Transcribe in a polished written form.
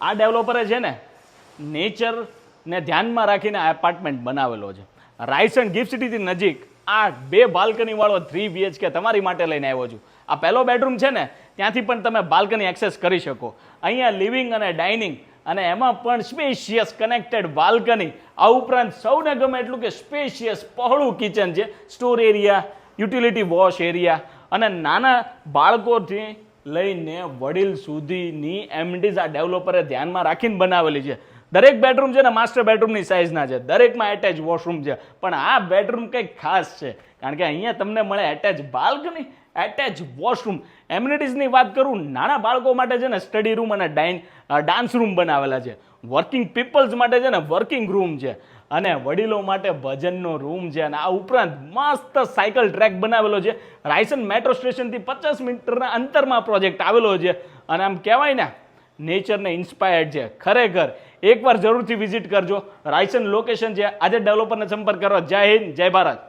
આ ડેવલપરે છે ને નેચરને ધ્યાનમાં રાખીને આ એપાર્ટમેન્ટ બનાવેલો છે. રાયસન ગિફ્ટ સિટીથી નજીક આ 2 બાલ્કનીવાળો 3 BHK તમારી માટે લઈને આવ્યો છું. આ પહેલો બેડરૂમ છે ને ત્યાંથી પણ તમે બાલ્કની એક્સેસ કરી શકો. અહીંયા લિવિંગ અને ડાઇનિંગ અને એમાં પણ સ્પેશિયસ કનેક્ટેડ બાલ્કની. આ ઉપરાંત સૌને ગમે એટલું કે સ્પેશિયસ પહોળું કિચન છે, store area, utility wash area અને નાના બાળકોથી લઈને વડીલ સુધીની એમિનિટીઝ આ ડેવલપરે ધ્યાનમાં રાખીને બનાવેલી છે. દરેક બેડરૂમ છે ને માસ્ટર બેડરૂમની સાઇઝના છે, દરેકમાં એટેચ વોશરૂમ છે. પણ આ બેડરૂમ કંઈક ખાસ છે કારણ કે અહીંયા તમને મળે એટેચ બાલ્કની, એટેચ વોશરૂમ. એમિનિટીઝની વાત કરું, નાના બાળકો માટે છે ને સ્ટડી રૂમ અને ડાન્સ રૂમ બનાવેલા છે. વર્કિંગ પીપલ્સ માટે છે ને વર્કિંગ રૂમ છે અને વડીલો માટે ભજનનો રૂમ છે. અને આ ઉપરાંત મસ્ત સાયકલ ટ્રેક બનાવેલો છે. રાયસન મેટ્રો સ્ટેશનથી 50 મીટરના અંતરમાં પ્રોજેક્ટ આવેલો છે અને આમ કહેવાય ને નેચરને ઇન્સ્પાયર્ડ છે. ખરેખર એકવાર જરૂરથી વિઝિટ કરજો. રાયસન લોકેશન છે. આજે ડેવલપરને સંપર્ક કરો. જય હિન્દ, જય ભારત.